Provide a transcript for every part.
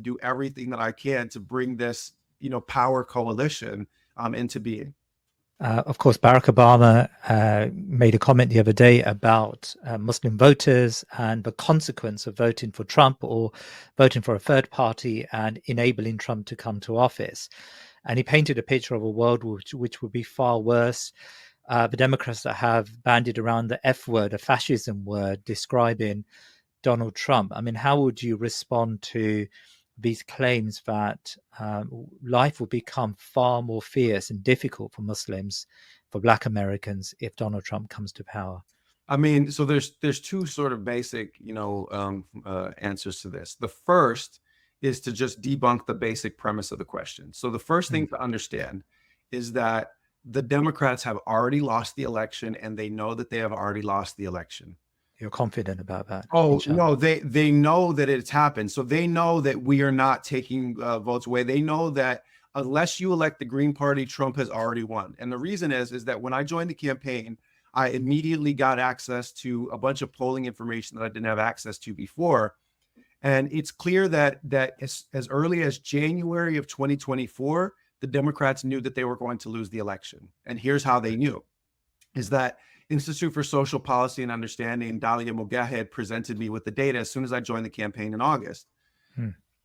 do everything that I can to bring this, power coalition into being. Of course, Barack Obama made a comment the other day about Muslim voters and the consequence of voting for Trump or voting for a third party and enabling Trump to come to office. And he painted a picture of a world which would be far worse. The Democrats that have bandied around the F word, a fascism word, describing Donald Trump. I mean, how would you respond to these claims that life will become far more fierce and difficult for Muslims, for Black Americans, if Donald Trump comes to power? I mean, so there's two sort of basic, answers to this. The first is to just debunk the basic premise of the question. So the first thing to understand is that the Democrats have already lost the election, and they know that they have already lost the election. You're confident about that? Oh, no, they know that it's happened. So they know that we are not taking votes away. They know that unless you elect the Green Party, Trump has already won. And the reason is that when I joined the campaign, I immediately got access to a bunch of polling information that I didn't have access to before. And it's clear that as early as January of 2024, the Democrats knew that they were going to lose the election. And here's how they knew, is that Institute for Social Policy and Understanding, Dalia Mogahed, presented me with the data as soon as I joined the campaign in August.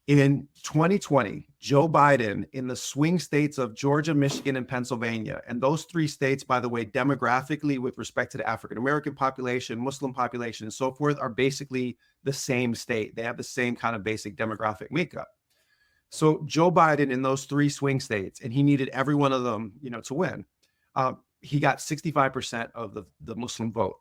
In 2020, Joe Biden, in the swing states of Georgia, Michigan, and Pennsylvania, and those three states, by the way, demographically with respect to the African-American population, Muslim population, and so forth, are basically the same state. They have the same kind of basic demographic makeup. So Joe Biden in those three swing states, and he needed every one of them, to win. He got 65% of the Muslim vote.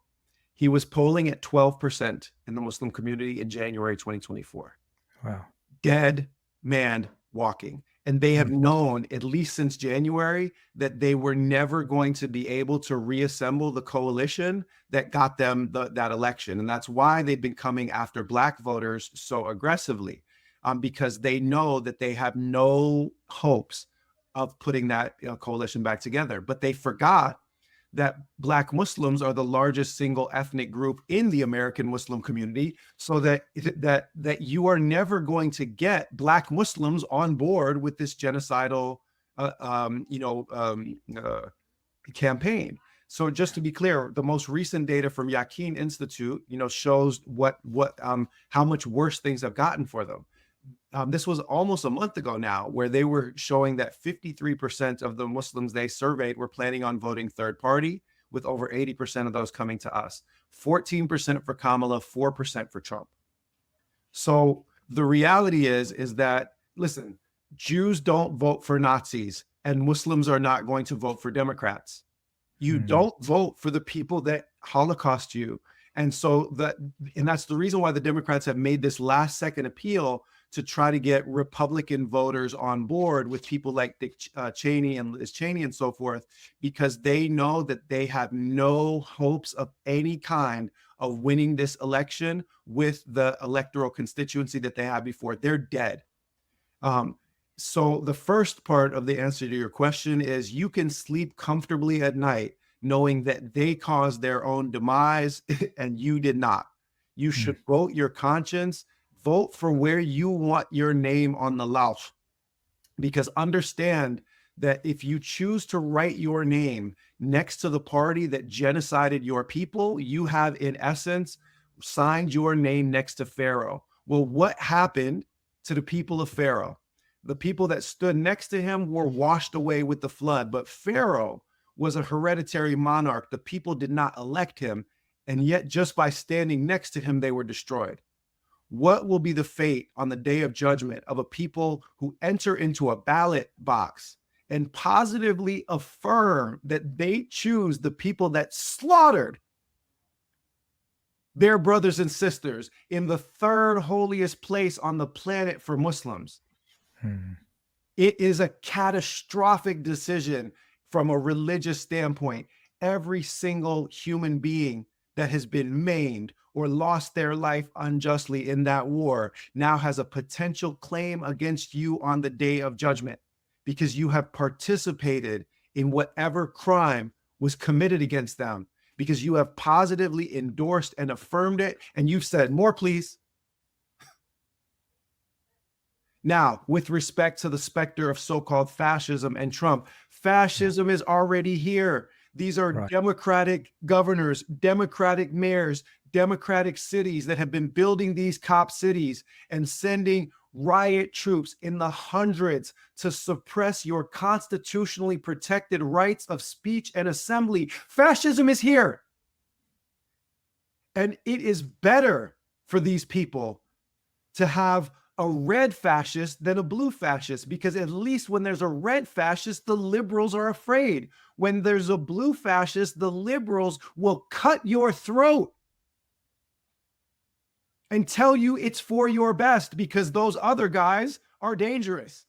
He was polling at 12% in the Muslim community in January 2024. Wow. Dead man walking. And they have known, at least since January, that they were never going to be able to reassemble the coalition that got them that election. And that's why they've been coming after Black voters so aggressively, because they know that they have no hopes of putting that coalition back together. But they forgot that Black Muslims are the largest single ethnic group in the American Muslim community, so that you are never going to get Black Muslims on board with this genocidal campaign. So just to be clear, the most recent data from Yaqeen Institute, shows how much worse things have gotten for them. This was almost a month ago now, where they were showing that 53% of the Muslims they surveyed were planning on voting third party, with over 80% of those coming to us. 14% for Kamala, 4% for Trump. So the reality is that, listen, Jews don't vote for Nazis, and Muslims are not going to vote for Democrats. You don't vote for the people that Holocaust you. And so that's the reason why the Democrats have made this last second appeal to try to get Republican voters on board with people like Dick Cheney and Liz Cheney and so forth, because they know that they have no hopes of any kind of winning this election with the electoral constituency that they had before. They're dead. So the first part of the answer to your question is, you can sleep comfortably at night knowing that they caused their own demise and you did not. You should vote your conscience. Vote for where you want your name on the lauf, because understand that if you choose to write your name next to the party that genocided your people, you have in essence signed your name next to Pharaoh. Well, what happened to the people of Pharaoh? The people that stood next to him were washed away with the flood, but Pharaoh was a hereditary monarch. The people did not elect him, and yet just by standing next to him, they were destroyed. What will be the fate on the day of judgment of a people who enter into a ballot box and positively affirm that they choose the people that slaughtered their brothers and sisters in the third holiest place on the planet for Muslims? It is a catastrophic decision from a religious standpoint. Every single human being that has been maimed or lost their life unjustly in that war now has a potential claim against you on the day of judgment, because you have participated in whatever crime was committed against them, because you have positively endorsed and affirmed it, and you've said, more please. Now, with respect to the specter of so-called fascism and Trump, fascism is already here. These are Right. Democratic governors, Democratic mayors, Democratic cities that have been building these cop cities and sending riot troops in the hundreds to suppress your constitutionally protected rights of speech and assembly. Fascism is here. And it is better for these people to have a red fascist than a blue fascist, because at least when there's a red fascist, the liberals are afraid. When there's a blue fascist, the liberals will cut your throat and tell you it's for your best because those other guys are dangerous.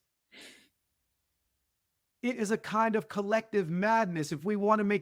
It is a kind of collective madness. If we want to make